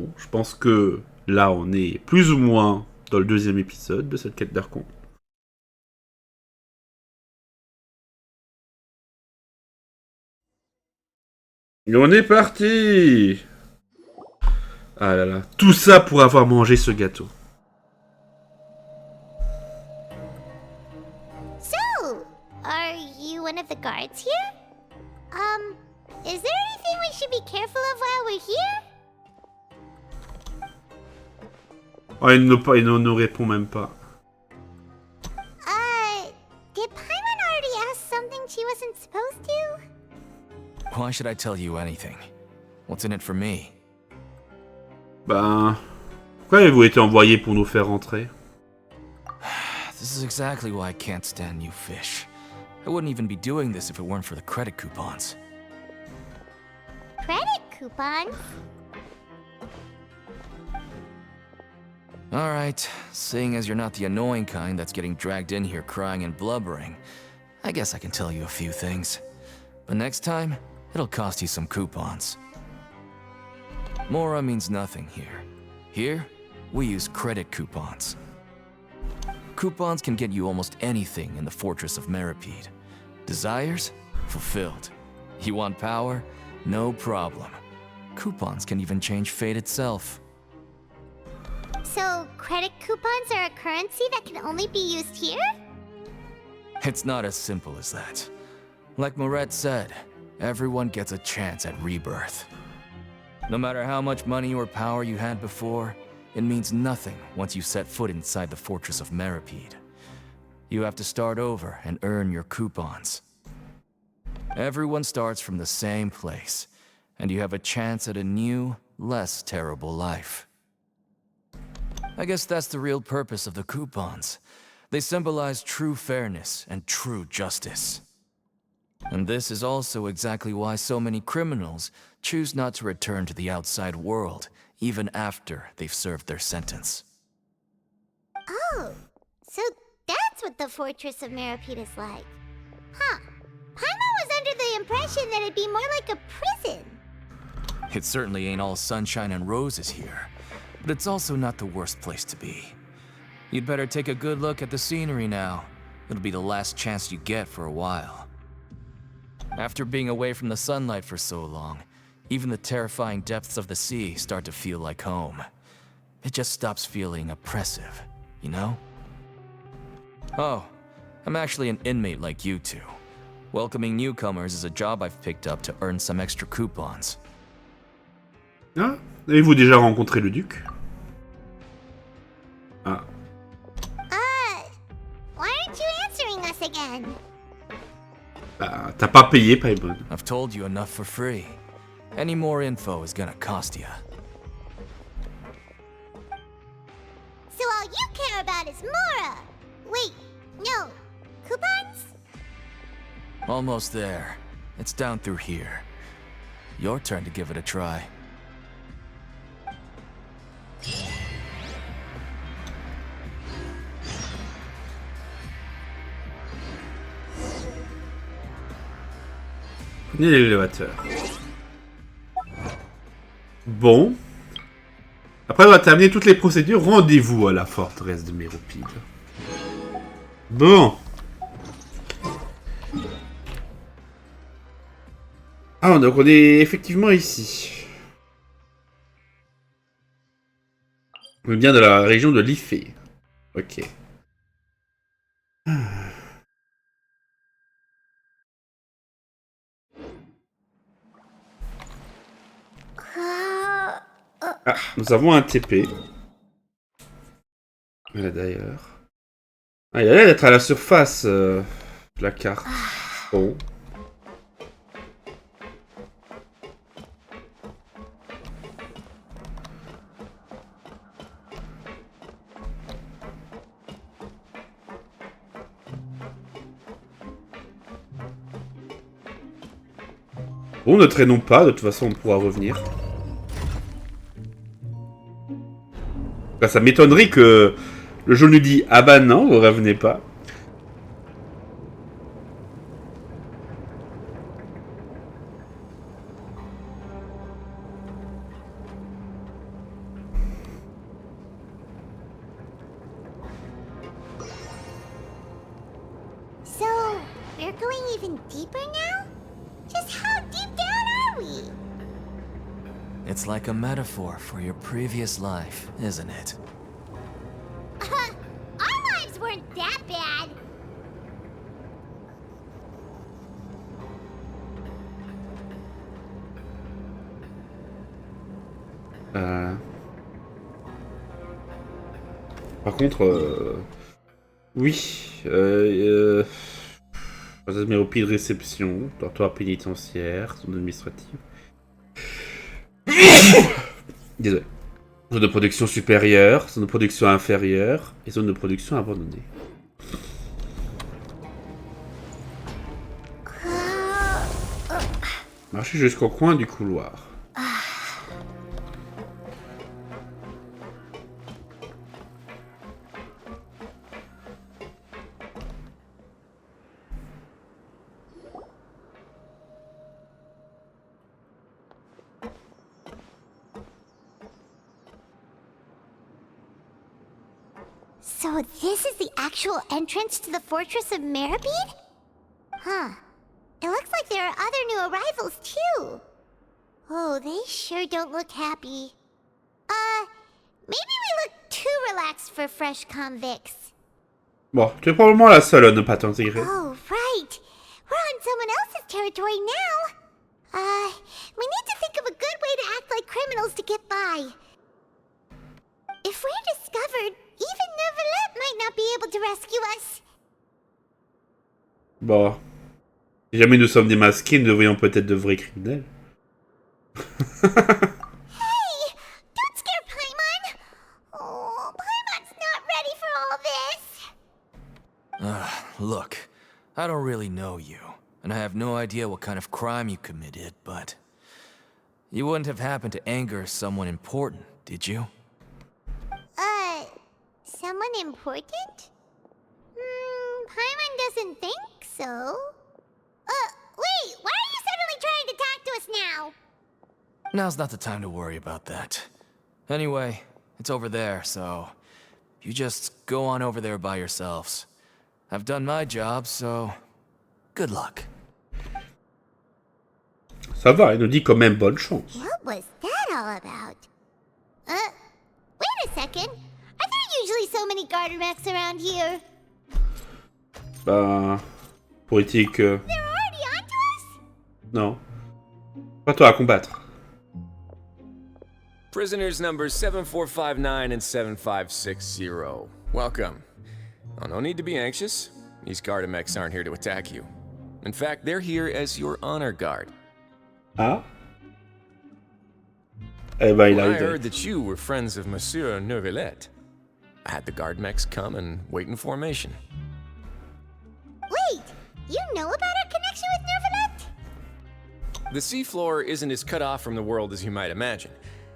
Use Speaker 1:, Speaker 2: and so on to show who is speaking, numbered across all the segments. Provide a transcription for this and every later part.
Speaker 1: Bon, je pense que là, on est plus ou moins dans le deuxième épisode de cette quête d'Archon. Et on est parti. Ah là là, tout ça pour avoir mangé ce gâteau.
Speaker 2: So, are you one of the guards here? Is there anything we should be careful of while we're here?
Speaker 1: Oh, il ne nous répond même pas.
Speaker 2: Did Paimon already ask something she wasn't supposed to?
Speaker 3: Why should I tell you anything? What's in it for me?
Speaker 1: Ben... Pourquoi avez-vous été envoyé pour nous faire rentrer?
Speaker 3: This is exactly why I can't stand you fish. I wouldn't even be doing this if it weren't for the credit coupons.
Speaker 2: Credit coupons?
Speaker 3: Alright, seeing as you're not the annoying kind that's getting dragged in here crying and blubbering, I guess I can tell you a few things. But next time, it'll cost you some coupons. Mora means nothing here. Here, we use credit coupons. Coupons can get you almost anything in the Fortress of Méropide. Desires? Fulfilled. You want power? No problem. Coupons can even change fate itself.
Speaker 2: So, credit coupons are a currency that can only be used here?
Speaker 3: It's not as simple as that. Like Moret said, everyone gets a chance at rebirth. No matter how much money or power you had before, it means nothing once you set foot inside the Fortress of Méropide. You have to start over and earn your coupons. Everyone starts from the same place, and you have a chance at a new, less terrible life. I guess that's the real purpose of the coupons. They symbolize true fairness and true justice. And this is also exactly why so many criminals choose not to return to the outside world, even after they've served their sentence.
Speaker 2: Oh, so that's what the Fortress of Méropide is like. Huh. Paimon was under the impression that it'd be more like a prison.
Speaker 3: It certainly ain't all sunshine and roses here, but it's also not the worst place to be. You'd better take a good look at the scenery now. It'll be the last chance you get for a while. After being away from the sunlight for so long, even the terrifying depths of the sea start to feel like home. It just stops feeling oppressive, you know? Oh, I'm actually an inmate like you two. Welcoming newcomers is a job I've picked up to earn some extra coupons.
Speaker 1: Ah, avez-vous déjà rencontré le duc? Ah.
Speaker 2: Why aren't you answering us again?
Speaker 1: Bah, t'as pas payé, Paimon.
Speaker 3: I've told you enough for free. Any more info is gonna cost you.
Speaker 2: So all you care about is Mora! Wait, no. Coupons?
Speaker 3: Almost there. It's down through here. Your turn to give it a try.
Speaker 1: Prenez l'élévateur. Bon. Après avoir terminé toutes les procédures, rendez-vous à la forteresse de Méropide. Bon. Ah, donc on est effectivement ici. On est bien de la région de l'Ifé. Ok. Ah, nous avons un TP. Voilà d'ailleurs. Ah, il a l'air d'être à la surface de la carte. Bon. Bon, ne traînons pas, de toute façon on pourra revenir. Bah, ça m'étonnerait que le jeu nous dit ah bah non, vous revenez pas.
Speaker 2: even deeper now? Just how deep down are we?
Speaker 3: It's like a metaphor for your previous life, isn't it?
Speaker 2: Our lives weren't that bad.
Speaker 1: Par contre, oui, Forteresse de Méropide, réception, dortoir pénitentiaire, zone administrative. Désolé. Zone de production supérieure, zone de production inférieure et zone de production abandonnée. Marchez jusqu'au coin du couloir.
Speaker 2: So this is the actual entrance to the Fortress of Méropide? Huh. It looks like there are other new arrivals, too. Oh, they sure don't look happy. Maybe we look too relaxed for fresh convicts.
Speaker 1: Bon, tu es probablement la seule à ne pas t'intégrer.
Speaker 2: Oh, right. We're on someone else's territory now. We need to think of a good way to act like criminals to get by. If we're discovered, even Neuvillette might not be able to rescue us.
Speaker 1: Bon. Si jamais nous sommes démasqués, nous devrions peut-être de vrais criminels.
Speaker 2: Hey! Don't scare Paimon! Oh, Paimon's not ready for all this!
Speaker 3: Look, I don't really know you, and I have no idea what kind of crime you committed, but... You wouldn't have happened to anger someone important, did you?
Speaker 2: Someone important? Paimon doesn't think so. Wait, why are you suddenly trying to talk to us now?
Speaker 3: Now's not the time to worry about that. Anyway, it's over there, so... You just go on over there by yourselves. I've done my job, so... Good luck.
Speaker 1: Ça va, il nous dit quand même bonne chance.
Speaker 2: What was that all about? Wait a second. Are there usually so many Gardermechs around here?
Speaker 1: Bah... Politique...
Speaker 2: They're already onto us?
Speaker 1: Non. Pas toi à combattre.
Speaker 4: Prisoners numbers 7459 and 7560. Welcome. Oh, no need to be anxious. These Gardermechs aren't here to attack you. In fact, they're here as your honor guard.
Speaker 1: Ah? Eh ben, il
Speaker 4: When
Speaker 1: a
Speaker 4: I
Speaker 1: aidé.
Speaker 4: heard that you were friends of Monsieur Neuvillette, I had the Gardermechs come and wait in formation.
Speaker 2: Wait, you know about our connection with Neuvillette?
Speaker 4: The seafloor isn't as cut off from the world as you might imagine.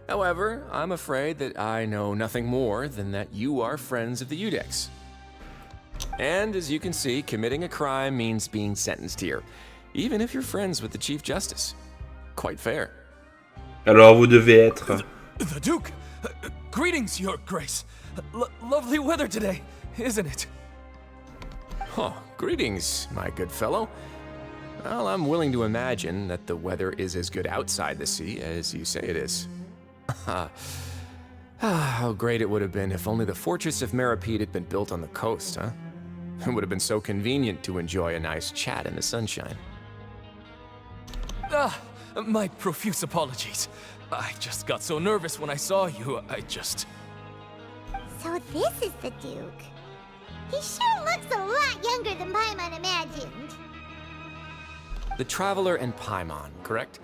Speaker 4: However, I'm afraid that I know nothing more than that you are friends of the Udex. And as you can see, committing a crime means being sentenced here, even if you're friends with the Chief Justice. Quite fair.
Speaker 1: Alors vous devez être...
Speaker 3: The Duke! Greetings, Your Grace! Lovely weather today, isn't it?
Speaker 4: Oh, greetings, my good fellow. Well, I'm willing to imagine that the weather is as good outside the sea as you say it is. How great it would have been if only the Fortress of Méropide had been built on the coast, huh? It would have been so convenient to enjoy a nice chat in the sunshine.
Speaker 3: My profuse apologies. I just got so nervous when I saw you,
Speaker 2: So this is the Duke. He sure looks a lot younger than Paimon imagined.
Speaker 4: The Traveler and Paimon, correct?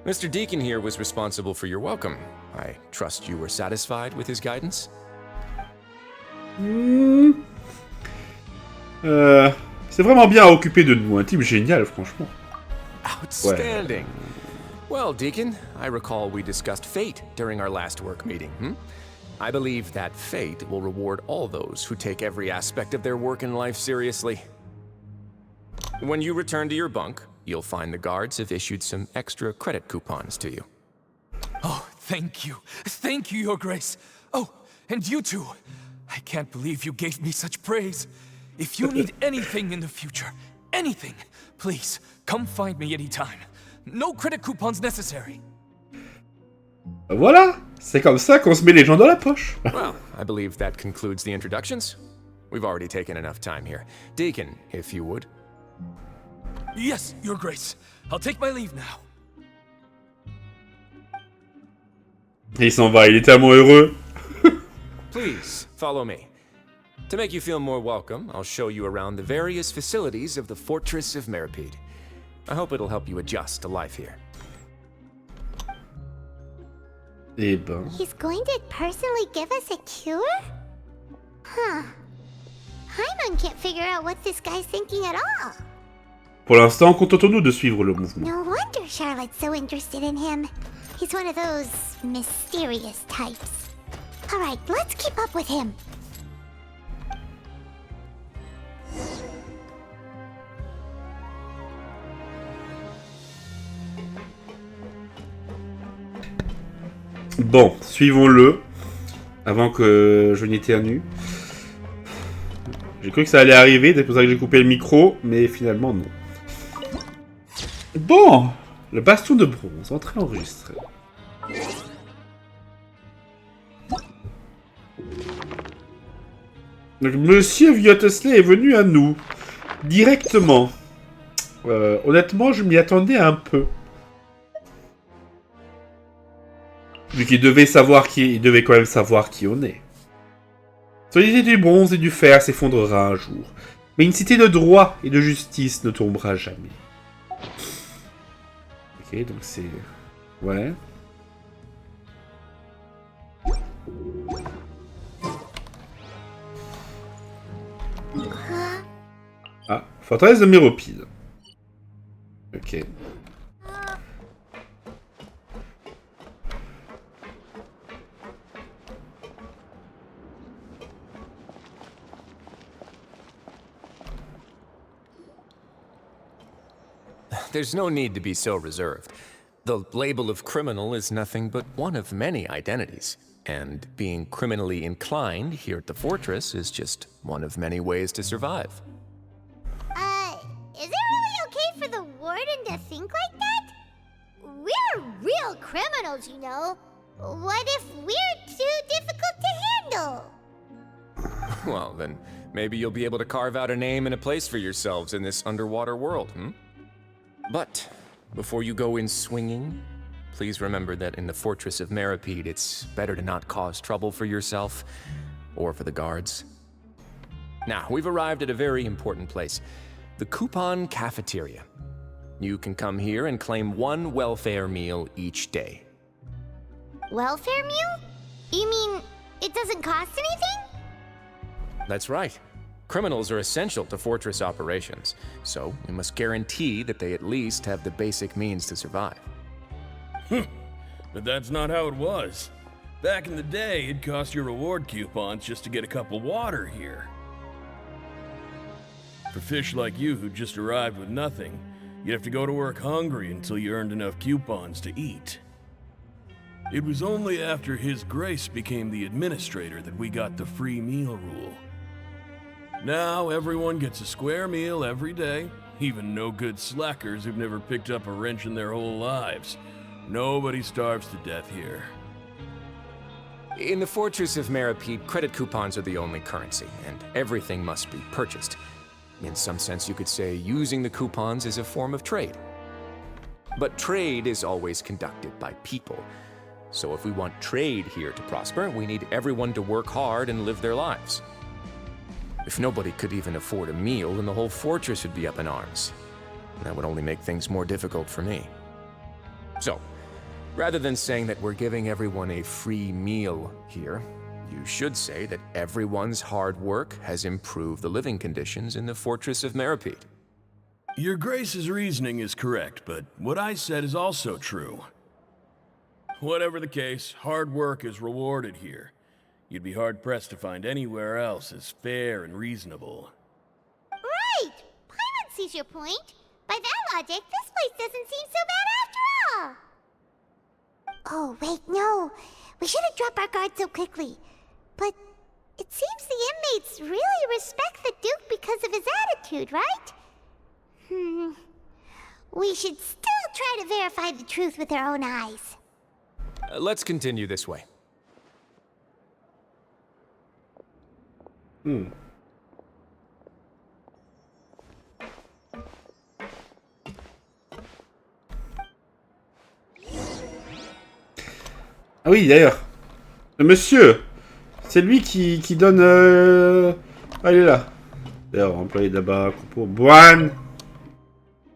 Speaker 4: Mr. Deacon here was responsible for your welcome. I trust you were satisfied with his guidance?
Speaker 1: C'est vraiment bien à occuper de nous, un type génial, franchement.
Speaker 4: Outstanding. Well, Deacon, I recall we discussed fate during our last work meeting, I believe that fate will reward all those who take every aspect of their work in life seriously. When you return to your bunk, you'll find the guards have issued some extra credit coupons to you.
Speaker 3: Oh, thank you. Thank you, Your Grace. Oh, and you too. I can't believe you gave me such praise. If you need anything in the future, Anything. Please, come find me anytime. No credit coupons necessary.
Speaker 1: Voilà, c'est comme ça qu'on se met les gens dans la poche.
Speaker 4: Well, I believe that concludes the introductions. We've already taken enough time here. Deacon, if you would.
Speaker 3: Yes, Your Grace. I'll take my leave now.
Speaker 1: Il s'en va, il est tellement heureux.
Speaker 4: Please, follow me. To make you feel more welcome, I'll show you around the various facilities of the Fortress of Méropide. I hope it'll help you adjust to life here.
Speaker 1: Eh ben...
Speaker 2: He's going to personally give us a cure? Huh. Paimon can't figure out what this guy's thinking at all.
Speaker 1: Pour l'instant, contentons-nous de suivre le mouvement.
Speaker 2: No wonder Charlotte's so interested in him. He's one of those mysterious types. Alright, let's keep up with him.
Speaker 1: Bon, suivons-le. Avant que je n'éternue. J'ai cru que ça allait arriver, c'est pour ça que j'ai coupé le micro, mais finalement non. Bon, le bastion de bronze, entrée enregistrée. Donc, Monsieur Viotesley est venu à nous, directement. Honnêtement, je m'y attendais un peu. Vu qu'il devait quand même savoir qui on est. Solidité du bronze et du fer s'effondrera un jour. Mais une cité de droit et de justice ne tombera jamais. Ok, donc c'est... Ouais. Ah, forteresse de Méropide. Ok.
Speaker 4: There's no need to be so reserved. The label of criminal is nothing but one of many identities. And being criminally inclined here at the fortress is just one of many ways to survive.
Speaker 2: Is it really okay for the warden to think like that? We're real criminals, you know. What if we're too difficult to handle?
Speaker 4: Well, then maybe you'll be able to carve out a name and a place for yourselves in this underwater world, But before you go in swinging, please remember that in the Fortress of Méropide, it's better to not cause trouble for yourself or for the guards. Now, we've arrived at a very important place, the Coupon Cafeteria. You can come here and claim one welfare meal each day.
Speaker 2: Welfare meal? You mean it doesn't cost anything?
Speaker 4: That's right. Criminals are essential to Fortress operations, so we must guarantee that they at least have the basic means to survive.
Speaker 5: But that's not how it was. Back in the day, it cost you reward coupons just to get a cup of water here. For fish like you who just arrived with nothing, you'd have to go to work hungry until you earned enough coupons to eat. It was only after His Grace became the administrator that we got the free meal rule. Now everyone gets a square meal every day, even no-good slackers who've never picked up a wrench in their whole lives. Nobody starves to death here.
Speaker 4: In the Fortress of Méropide, credit coupons are the only currency, and everything must be purchased. In some sense, you could say using the coupons is a form of trade. But trade is always conducted by people. So if we want trade here to prosper, we need everyone to work hard and live their lives. If nobody could even afford a meal, then the whole fortress would be up in arms. That would only make things more difficult for me. So, rather than saying that we're giving everyone a free meal here, you should say that everyone's hard work has improved the living conditions in the Fortress of Méropide.
Speaker 5: Your Grace's reasoning is correct, but what I said is also true. Whatever the case, hard work is rewarded here. You'd be hard-pressed to find anywhere else as fair and reasonable.
Speaker 2: Right! Paimon sees your point. By that logic, this place doesn't seem so bad after all. Oh, wait, no. We shouldn't drop our guard so quickly. But it seems the inmates really respect the Duke because of his attitude, right? We should still try to verify the truth with our own eyes.
Speaker 4: Let's continue this way.
Speaker 1: Ah oui, d'ailleurs. Le monsieur, c'est lui qui donne... Ah, il est là. D'ailleurs, employé là-bas, pour Boine.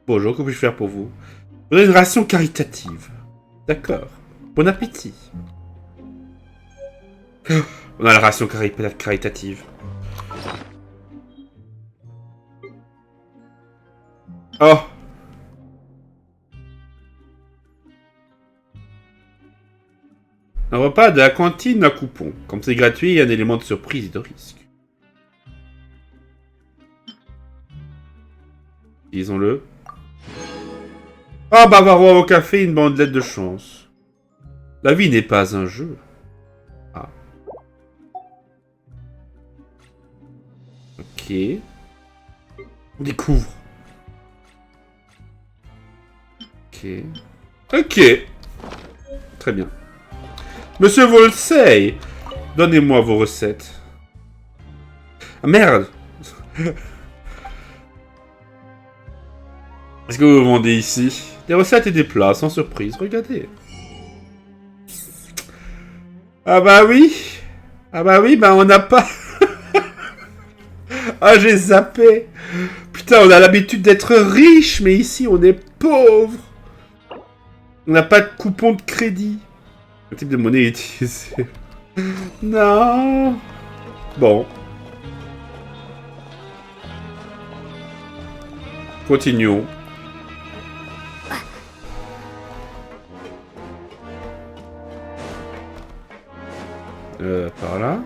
Speaker 1: Bonjour, que puis-je faire pour vous? Vous avez une ration caritative. D'accord. Bon appétit. On a la ration caritative. Oh! Un repas de la cantine à coupon. Comme c'est gratuit, il y a un élément de surprise et de risque. Disons-le. Ah, bavarois au café, une bandelette de chance. La vie n'est pas un jeu. Ah. Ok. On découvre. Ok. Ok. Très bien. Monsieur Volsey, donnez-moi vos recettes. Ah, merde. Est-ce que vous vendez ici? Des recettes et des plats, sans surprise, regardez. Ah bah oui. Ah bah oui, bah on n'a pas... Ah, j'ai zappé. Putain, on a l'habitude d'être riche, mais ici, on est pauvre. On n'a pas de coupon de crédit. Le type de monnaie est utilisé. Non. Bon. Continuons. Par là.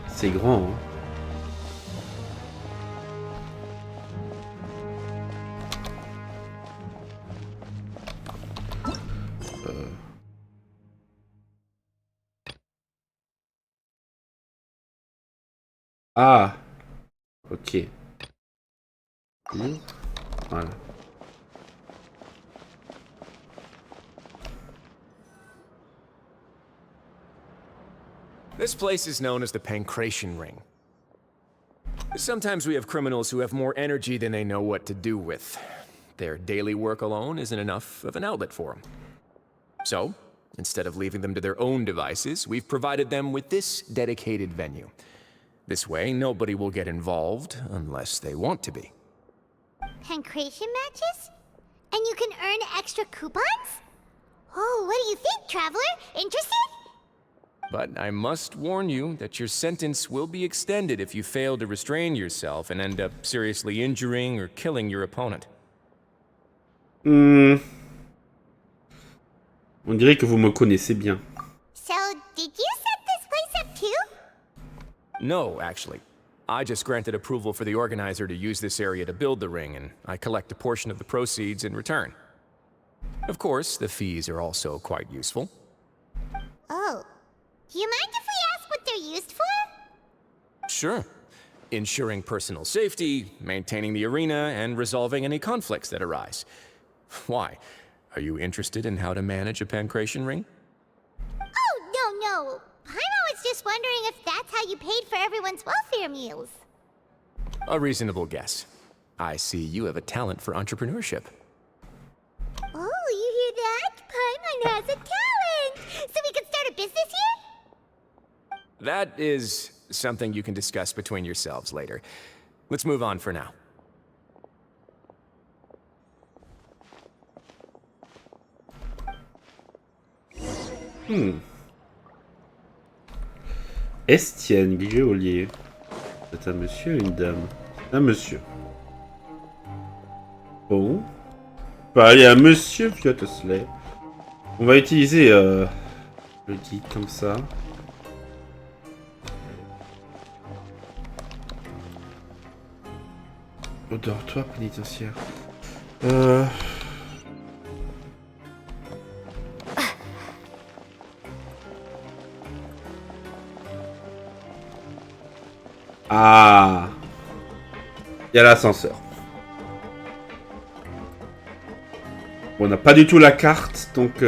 Speaker 1: C'est grand, hein. Ah. Ok. Voilà.
Speaker 4: This place is known as the Pancration Ring. Sometimes we have criminals who have more energy than they know what to do with. Their daily work alone isn't enough of an outlet for them. So, instead of leaving them to their own devices, we've provided them with this dedicated venue. This way, nobody will get involved unless they want to be.
Speaker 2: Pancration matches? And you can earn extra coupons? Oh, what do you think, traveler? Interested?
Speaker 4: But I must warn you that your sentence will be extended if you fail to restrain yourself and end up seriously injuring or killing your opponent.
Speaker 1: On dirait que vous me connaissez bien.
Speaker 2: So, did you set this place up too?
Speaker 4: No, actually. I just granted approval for the organizer to use this area to build the ring, and I collect a portion of the proceeds in return. Of course, the fees are also quite useful.
Speaker 2: Oh. Do you mind if we ask what they're used for?
Speaker 4: Sure. Ensuring personal safety, maintaining the arena, and resolving any conflicts that arise. Why? Are you interested in how to manage a pancration ring?
Speaker 2: Oh, no. Paimon was just wondering if that's how you paid for everyone's welfare meals.
Speaker 4: A reasonable guess. I see you have a talent for entrepreneurship.
Speaker 2: Oh, you hear that? Paimon has a talent! So we could start a business here?
Speaker 4: That is something you can discuss between yourselves later. Let's move on for now.
Speaker 1: Estienne, Geôlier. C'est un monsieur ou une dame? Un monsieur. Bon. Bah, il y a un monsieur Viotosley. On va utiliser le guide comme ça. Au dortoir pénitentiaire. Ah. Il y a l'ascenseur. Bon, on n'a pas du tout la carte, donc...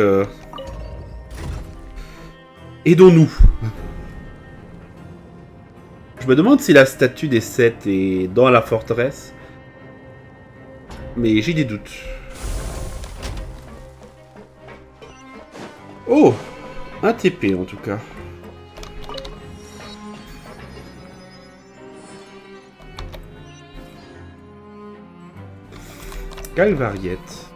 Speaker 1: Aidons-nous. Je me demande si la statue des 7 est dans la forteresse. Mais j'ai des doutes. Oh, un TP en tout cas. Calvariette.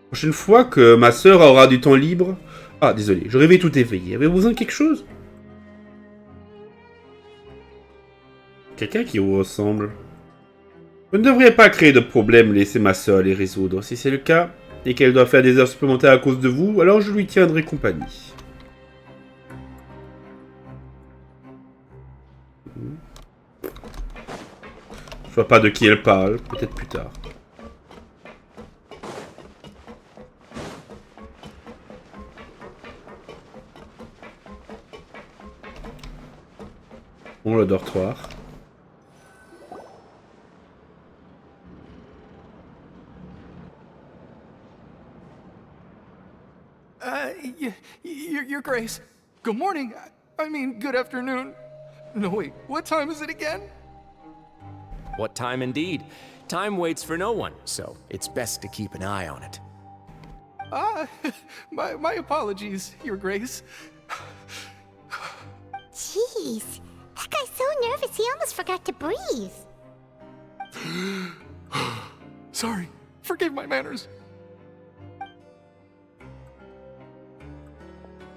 Speaker 1: Prochaine fois que ma sœur aura du temps libre... Ah, désolé, je rêvais tout éveillé. Avez-vous besoin de quelque chose? Quelqu'un qui vous ressemble. Vous ne devriez pas créer de problème, laissez ma sœur les résoudre. Si c'est le cas, et qu'elle doit faire des heures supplémentaires à cause de vous, alors je lui tiendrai compagnie. Je vois pas de qui elle parle, peut-être plus tard. Bon, le dortoir.
Speaker 6: Your Grace. Good morning. I mean, good afternoon. No, wait, what time is it again?
Speaker 4: What time indeed? Time waits for no one, so it's best to keep an eye on it.
Speaker 6: My apologies, Your Grace.
Speaker 2: Jeez, that guy's so nervous he almost forgot to breathe.
Speaker 6: Sorry, forgive my manners.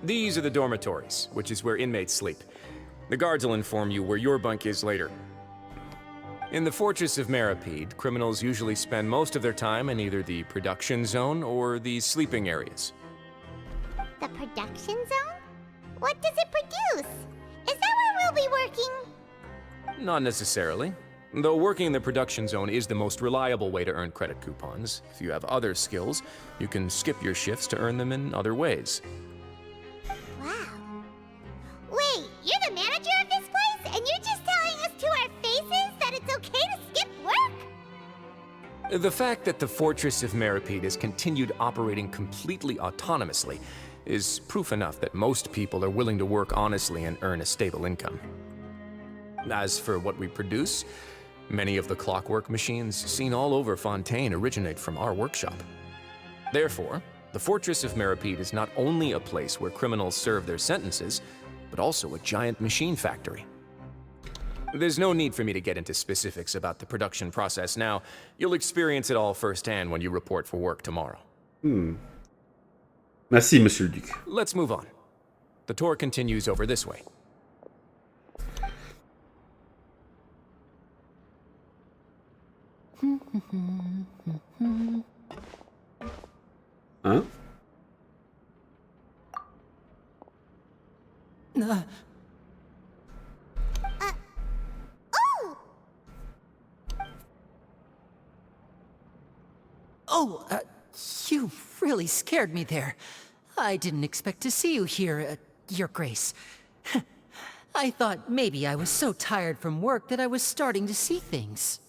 Speaker 4: These are the dormitories, which is where inmates sleep. The guards will inform you where your bunk is later. In the Fortress of Méropide, criminals usually spend most of their time in either the production zone or the sleeping areas.
Speaker 2: The production zone? What does it produce? Is that where we'll be working?
Speaker 4: Not necessarily. Though working in the production zone is the most reliable way to earn credit coupons, if you have other skills, you can skip your shifts to earn them in other ways.
Speaker 2: Wow. Wait, you're the manager of this place, and you're just telling us to our faces that it's okay to skip work?
Speaker 4: The fact that the Fortress of Méropide has continued operating completely autonomously is proof enough that most people are willing to work honestly and earn a stable income. As for what we produce, many of the clockwork machines seen all over Fontaine originate from our workshop. Therefore, the Fortress of Méropide is not only a place where criminals serve their sentences, but also a giant machine factory. There's no need for me to get into specifics about the production process now. You'll experience it all firsthand when you report for work tomorrow.
Speaker 1: Merci, Monsieur le Duc.
Speaker 4: Let's move on. The tour continues over this way.
Speaker 1: Hein?
Speaker 7: You really scared me there. I didn't expect to see you here, Your Grace. I thought maybe I was so tired from work that I was starting to see things.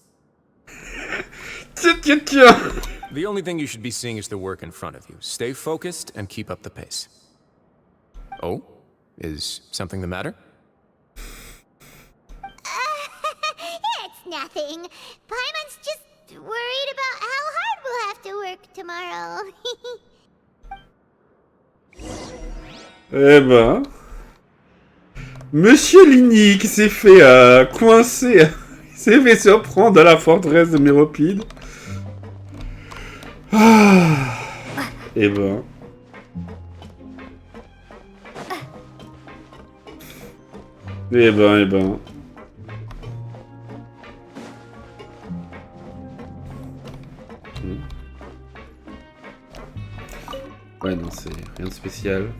Speaker 4: The only thing you should be seeing is the work in front of you. Stay focused and keep up the pace. Oh? Is something the matter?
Speaker 2: It's nothing. Paimon's just worried about how hard we'll have to work tomorrow.
Speaker 1: Eh ben... Monsieur Ligny qui s'est fait coincer... Il s'est fait surprendre dans la forteresse de Méropide. Ah. Eh ben... Eh ben... Ouais, non, c'est rien de spécial.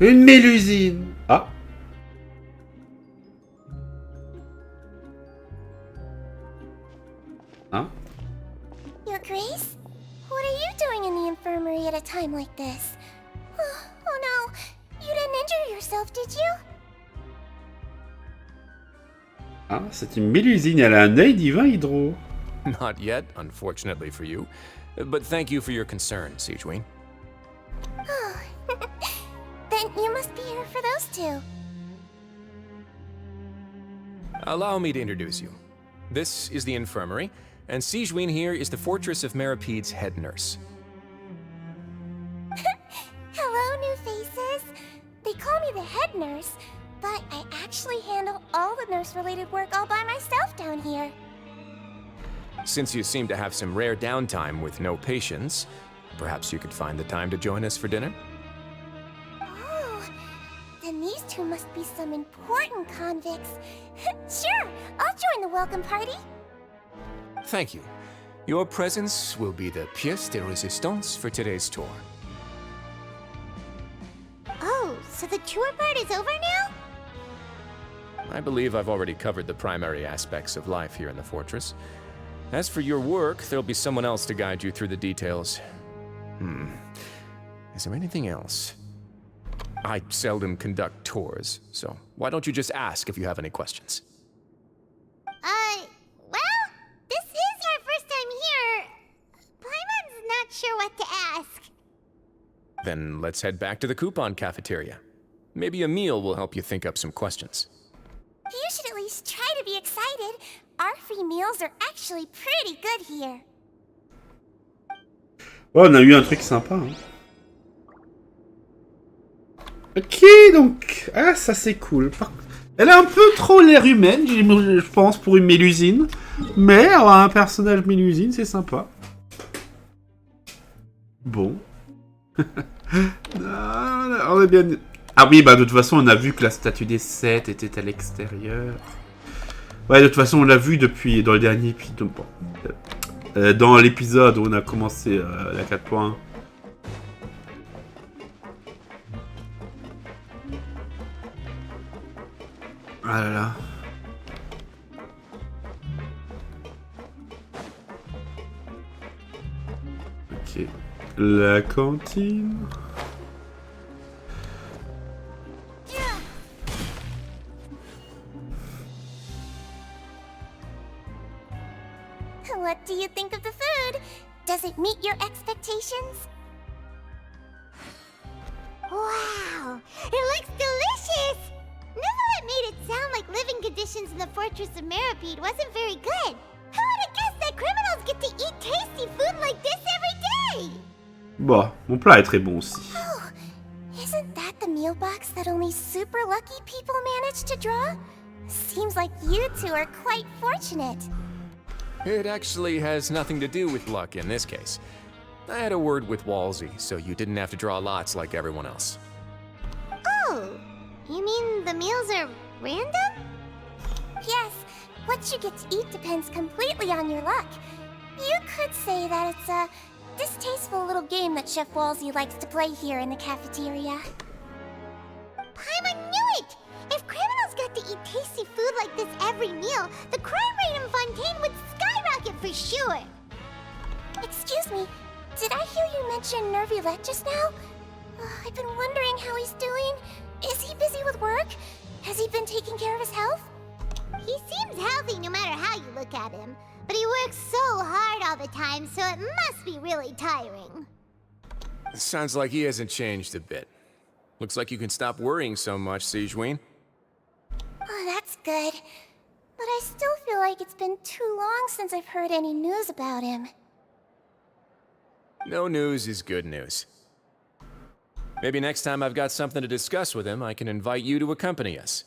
Speaker 1: Une mélusine. Ah. Hein?
Speaker 2: Your Grace? What are you doing in the infirmary at a time like this? Oh no, you didn't injure yourself, did you?
Speaker 1: Ah, c'est une mélusine, elle a un œil divin, Hydro.
Speaker 4: Not yet, unfortunately for you. But thank you for your concern, Sigewin.
Speaker 2: Oh, then you must be here for those two.
Speaker 4: Allow me to introduce you. This is the infirmary, and Sigewin here is the Fortress of Méropide's head nurse.
Speaker 2: Hello, new faces. They call me the head nurse, but I actually handle all the nurse-related work all by myself down here.
Speaker 4: Since you seem to have some rare downtime with no patients, perhaps you could find the time to join us for dinner?
Speaker 2: Oh, then these two must be some important convicts. Sure, I'll join the welcome party.
Speaker 4: Thank you. Your presence will be the pièce de résistance for today's tour.
Speaker 2: Oh, so the tour part is over now?
Speaker 4: I believe I've already covered the primary aspects of life here in the fortress. As for your work, there'll be someone else to guide you through the details. Is there anything else? I seldom conduct tours, so why don't you just ask if you have any questions?
Speaker 2: Well, this is our first time here. Paimon's not sure what to ask.
Speaker 4: Then let's head back to the coupon cafeteria. Maybe a meal will help you think up some questions.
Speaker 2: You should at least try to be excited. Our free meals are actually pretty good here.
Speaker 1: Ouais, on a eu un truc sympa. Hein. Ok, donc... Ah, ça c'est cool. Elle a un peu trop l'air humaine, je pense, pour une mélusine. Mais avoir un personnage mélusine, c'est sympa. Bon. On est bien... Ah oui, bah de toute façon, on a vu que la statue des 7 était à l'extérieur. Ouais, de toute façon, on l'a vu depuis... Dans le dernier épisode... Bon. Dans l'épisode où on a commencé la 4.1. Ah là là. Ok. La cantine.
Speaker 2: What do you think of the food? Does it meet your expectations? Wow, it looks delicious! Neverlet made it sound like living conditions in the Fortress of Méropide wasn't very good. Who would have guessed that criminals get to eat tasty food like this every day?
Speaker 1: Bon, mon plat est très bon aussi.
Speaker 2: Oh, isn't that the meal box that only super lucky people manage to draw? Seems like you two are quite fortunate.
Speaker 4: It actually has nothing to do with luck in this case. I had a word with Walsey, so you didn't have to draw lots like everyone else.
Speaker 2: Oh, you mean the meals are random? Yes, what you get to eat depends completely on your luck. You could say that it's a distasteful little game that Chef Walsey likes to play here in the cafeteria. Paimon knew it! If criminals got to eat tasty food like this every meal, the crime rate in Fontaine would skyrocket for sure! Excuse me, did I hear you mention Nervulette just now? I've been wondering how he's doing. Is he busy with work? Has he been taking care of his health? He seems healthy no matter how you look at him, but he works so hard all the time, so it must be really tiring.
Speaker 4: Sounds like he hasn't changed a bit. Looks like you can stop worrying so much, Sigewin.
Speaker 2: Oh, that's good. But I still feel like it's been too long since I've heard any news about him.
Speaker 4: No news is good news. Maybe next time I've got something to discuss with him, I can invite you to accompany us.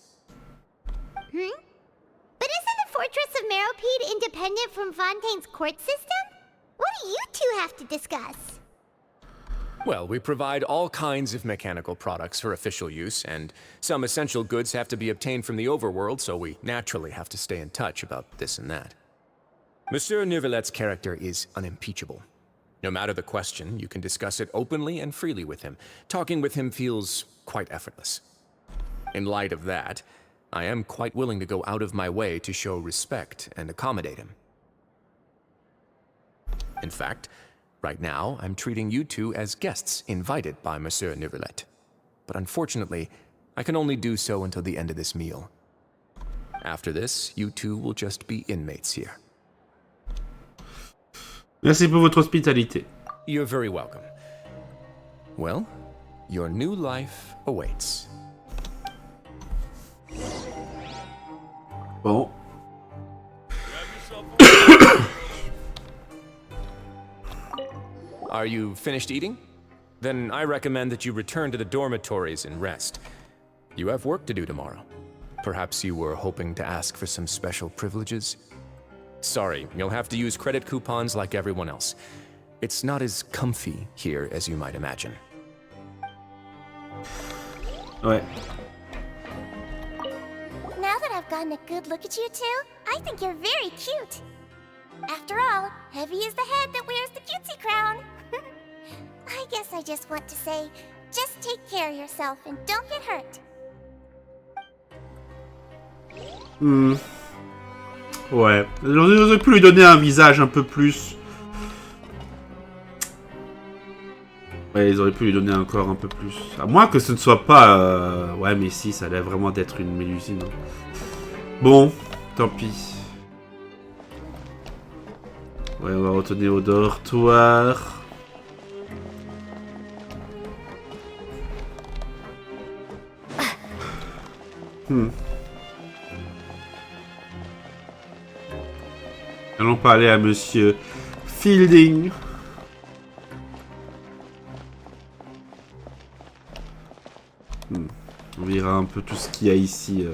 Speaker 2: But isn't the Fortress of Méropide independent from Fontaine's court system? What do you two have to discuss?
Speaker 4: Well, we provide all kinds of mechanical products for official use, and some essential goods have to be obtained from the overworld, so we naturally have to stay in touch about this and that. Monsieur Nervulette's character is unimpeachable. No matter the question, you can discuss it openly and freely with him. Talking with him feels quite effortless. In light of that, I am quite willing to go out of my way to show respect and accommodate him. In fact, right now, I'm treating you two as guests invited by Monsieur Neuvillette. But unfortunately, I can only do so until the end of this meal. After this, you two will just be inmates here.
Speaker 1: Merci pour votre hospitalité.
Speaker 4: You're very welcome. Well, your new life awaits.
Speaker 1: Bon.
Speaker 4: Are you finished eating? Then I recommend that you return to the dormitories and rest. You have work to do tomorrow. Perhaps you were hoping to ask for some special privileges? Sorry, you'll have to use credit coupons like everyone else. It's not as comfy here as you might imagine.
Speaker 1: Ouais.
Speaker 2: Now that I've gotten a good look at you two, I think you're very cute. After all, heavy is the head that wears the cutesy crown. I guess I just want to say, just take care of yourself and don't get hurt.
Speaker 1: Ouais. Ils auraient pu lui donner un visage un peu plus... Ouais, ils auraient pu lui donner un corps un peu plus... À moins que ce ne soit pas... Ouais, mais si, ça a l'air vraiment d'être une mélusine. Hein. Bon, tant pis. Ouais, on va retourner au dortoir. Allons parler à Monsieur Fielding. On verra un peu tout ce qu'il y a ici.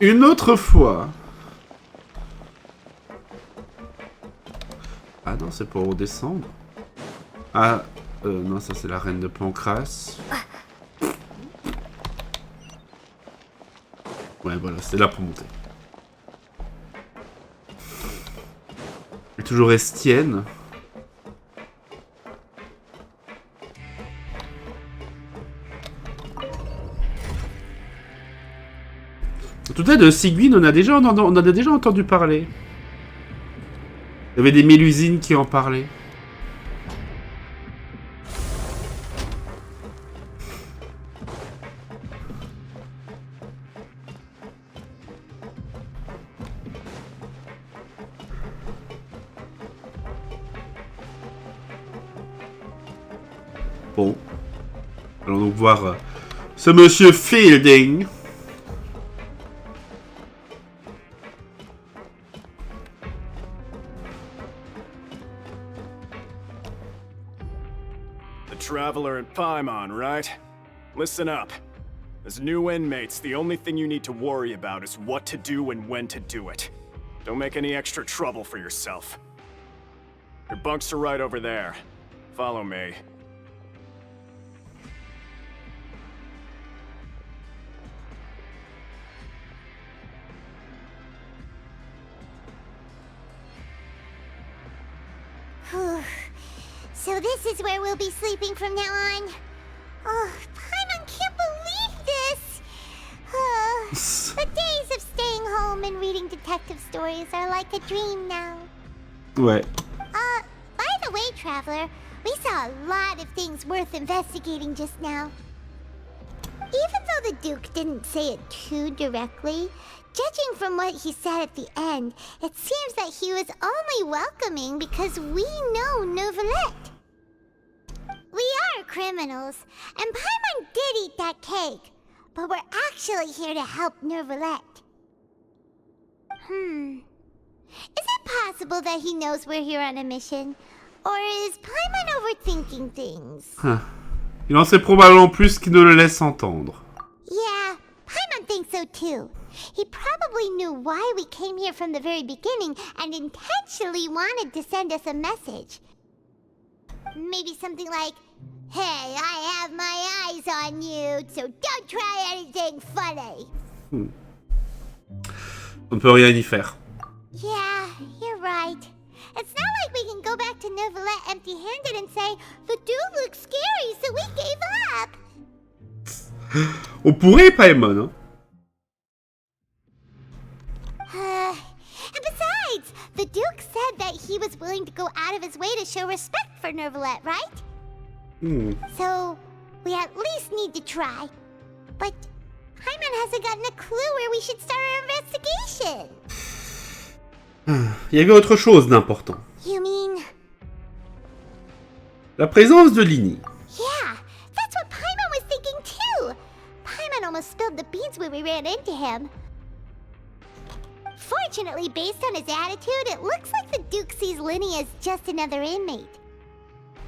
Speaker 1: Une autre fois. Ah non, c'est pour redescendre. Ah, non, ça c'est la reine de Pancras. Ouais, voilà, c'est là pour monter. Et toujours Estienne. Tout est de Sigwin, on a déjà entendu parler. Il y avait des mélusines qui en parlaient. Bon. Allons donc voir ce monsieur Fielding.
Speaker 8: Traveler in Paimon, right? Listen up. As new inmates, the only thing you need to worry about is what to do and when to do it. Don't make any extra trouble for yourself. Your bunks are right over there. Follow me.
Speaker 2: So this is where we'll be sleeping from now on. Oh, Paimon can't believe this! The days of staying home and reading detective stories are like a dream now.
Speaker 1: Ouais.
Speaker 2: By the way, Traveler, we saw a lot of things worth investigating just now. Even though the Duke didn't say it too directly, judging from what he said at the end, it seems that he was only welcoming because we know Neuvillette. We are criminals, and Paimon did eat that cake, but we're actually here to help Neuvillette. Is it possible that he knows we're here on a mission? Or is Paimon overthinking things?
Speaker 1: Il en sait probablement plus qu'il ne le laisse entendre.
Speaker 2: Yeah, Paimon thinks so too. He probably knew why we came here from the very beginning and intentionally wanted to send us a message. Maybe something like, "Hey, I have my eyes on you, so don't try anything funny."
Speaker 1: On ne peut rien y faire.
Speaker 2: Yeah, you're right. It's not like we can go back to Neuvillette empty-handed and say, "The dude looks scary, so we gave up."
Speaker 1: On pourrait, Paimon, hein.
Speaker 2: And besides, Besides, the Duke said that he was willing to go out of his way to show respect for Neuvillette, right? So, we at least need to try. But Paimon hasn't gotten a clue where we should start our investigation.
Speaker 1: Il y avait autre chose d'important.
Speaker 2: You mean...
Speaker 1: La présence de Lini.
Speaker 2: Yeah, that's what Paimon was thinking too. Paimon almost spilled the beans when we ran into him. Fortunately, based on his attitude, it looks like the Duke sees Linny as just another inmate.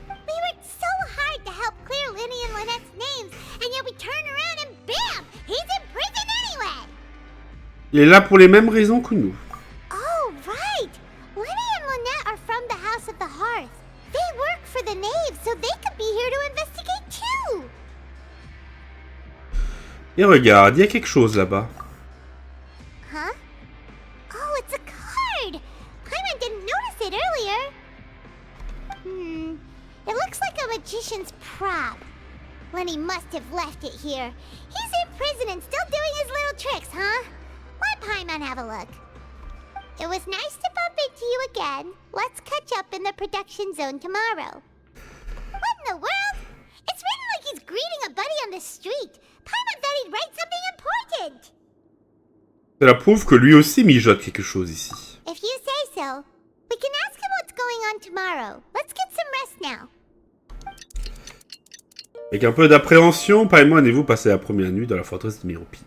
Speaker 2: We worked so hard to help clear Linny and Lynette's names, and yet we turn around and bam! He's in prison anyway!
Speaker 1: Il est là pour les mêmes raisons que nous.
Speaker 2: Oh, right! Linny and Lynette are from the House of the Hearth. They work for the Knave, so they could be here to investigate too!
Speaker 1: Et regarde, il y a quelque chose là-bas.
Speaker 2: Huh? Oh, it's a card! Paimon didn't notice it earlier. It looks like a magician's prop. Lenny must have left it here. He's in prison and still doing his little tricks, huh? Let Paimon have a look. It was nice to bump into you again. Let's catch up in the production zone tomorrow. What in the world? It's written like he's greeting a buddy on the street. Paimon thought he'd write something important.
Speaker 1: Cela prouve que lui aussi mijote quelque chose ici.
Speaker 2: If you say so. We can ask him what's going on tomorrow. Let's get some rest now.
Speaker 1: Avec un peu d'appréhension, Paimon et vous passez la première nuit dans la forteresse de Méropide.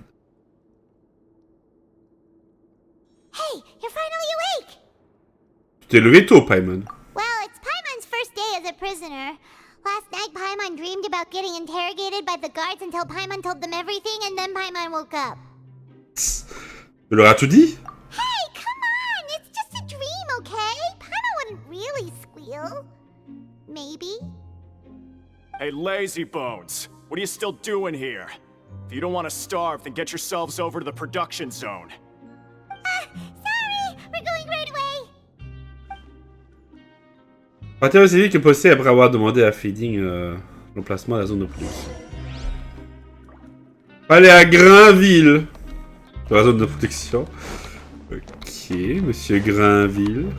Speaker 2: Hey, you're finally awake!
Speaker 1: Tu t'es levé tôt, Paimon.
Speaker 2: Well, it's Paimon's first day as a prisoner. Last night, Paimon dreamed about getting interrogated by the guards until Paimon told them everything, and then Paimon woke up.
Speaker 1: Tu leur as tout dit?
Speaker 2: Hey, come on! It's just a dream, okay? Paimon wouldn't really squeal. Maybe.
Speaker 8: Hey, lazy bones. What are you still doing here? If you don't want to starve, then get yourselves over to the production zone.
Speaker 2: Sorry! We're going right away!
Speaker 1: Forteresse est lui qui est posté après avoir demandé à Feeding l'emplacement de la zone de production. Allez à Grainville! Dans la zone de protection. Ok, monsieur Grainville.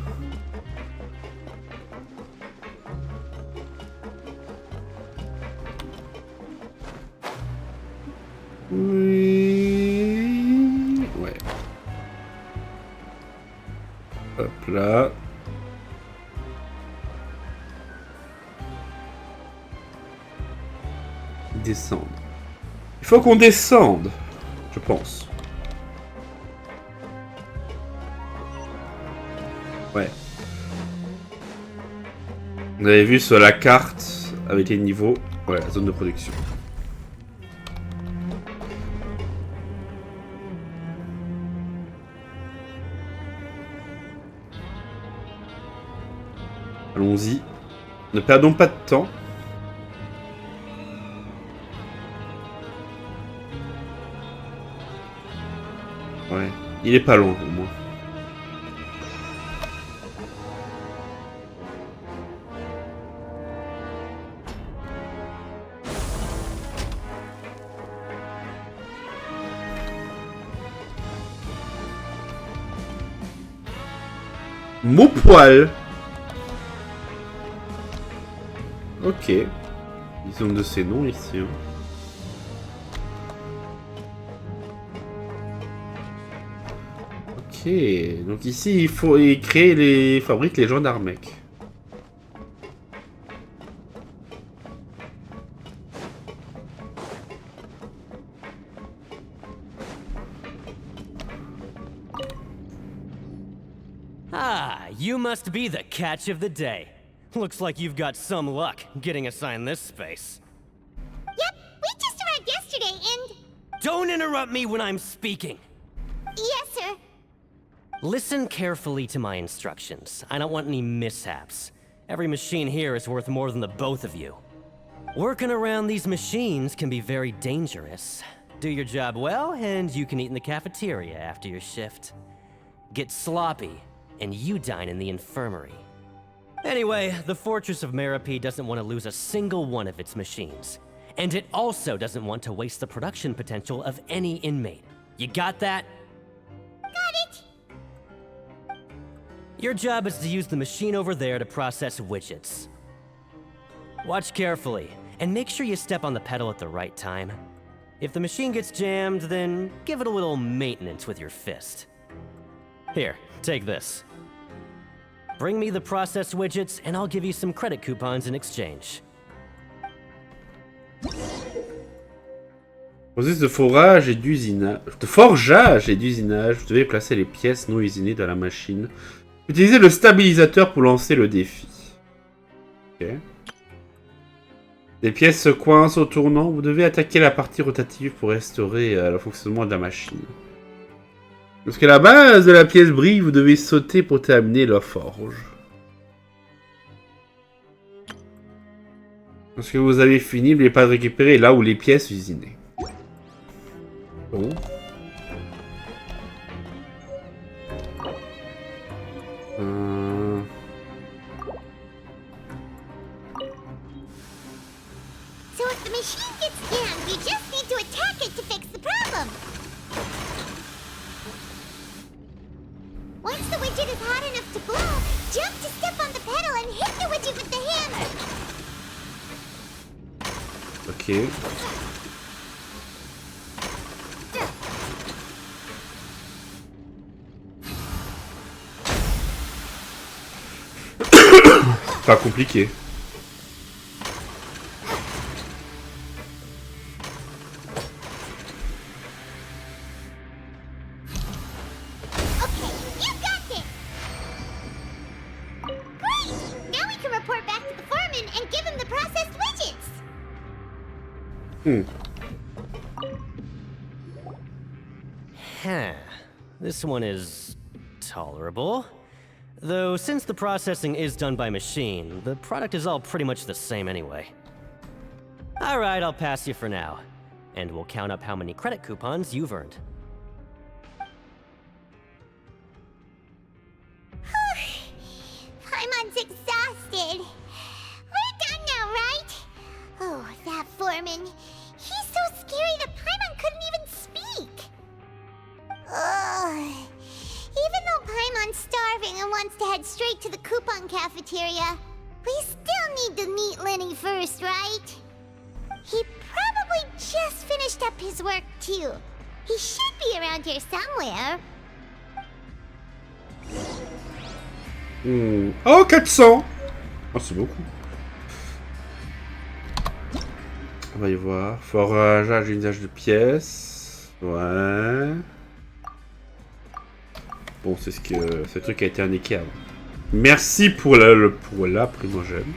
Speaker 1: Oui. Ouais. Hop là. Descendre. Il faut qu'on descende, je pense. Ouais. Vous avez vu sur la carte avec les niveaux. Ouais, la zone de production. Allons-y. Ne perdons pas de temps. Ouais, il est pas loin au moins. Mon poil. Ok. Ils ont de ces noms ici. Hein. Ok. Donc ici, il faut créer les... fabrique les gendarmecs.
Speaker 9: Ah, you must be the catch of the day. Looks like you've got some luck getting assigned this space.
Speaker 2: Yep, we just arrived yesterday and...
Speaker 9: Don't interrupt me when I'm speaking.
Speaker 2: Yes, sir.
Speaker 9: Listen carefully to my instructions. I don't want any mishaps. Every machine here is worth more than the both of you. Working around these machines can be very dangerous. Do your job well, and you can eat in the cafeteria after your shift. Get sloppy, and you dine in the infirmary. Anyway, the Fortress of Méropide doesn't want to lose a single one of its machines. And it also doesn't want to waste the production potential of any inmate. You got that?
Speaker 2: Got it.
Speaker 9: Your job is to use the machine over there to process widgets. Watch carefully, and make sure you step on the pedal at the right time. If the machine gets jammed, then give it a little maintenance with your fist. Here, take this. Bring me the processed widgets, and I'll give you some credit coupons in exchange.
Speaker 1: Processus de forage et d'usinage. De forgeage et d'usinage. Vous devez placer les pièces non usinées dans la machine. Utilisez le stabilisateur pour lancer le défi. Ok. Les pièces se coincent au tournant. Vous devez attaquer la partie rotative pour restaurer le fonctionnement de la machine. Lorsque la base de la pièce brille, vous devez sauter pour terminer la forge. Lorsque vous avez fini, n'oubliez pas de récupérer là où les pièces usinées. Bon.
Speaker 2: So if the machine gets jammed, you just need to attack it to fix the problem. Once the widget is hot enough to blow, jump to step on the pedal and hit the widget with the hammer.
Speaker 1: Ok. Pas compliqué.
Speaker 9: This one is tolerable. Though since the processing is done by machine, the product is all pretty much the same anyway. Alright, I'll pass you for now. And we'll count up how many credit coupons you've earned.
Speaker 2: Paimon's exhausted. We're done now, right? Oh, that foreman. He's so scary that Paimon couldn't even speak. Ugh. Even though Paimon's starving and wants to head straight to the coupon cafeteria, we still need to meet Lenny first, right? He probably just finished up his work, too. He should be around here somewhere.
Speaker 1: Oh, 400! Oh, c'est beaucoup. On va y voir. Forage, usage de pièces. Ouais. Bon, c'est ce que ce truc a été indiqué avant. Merci pour la primogène.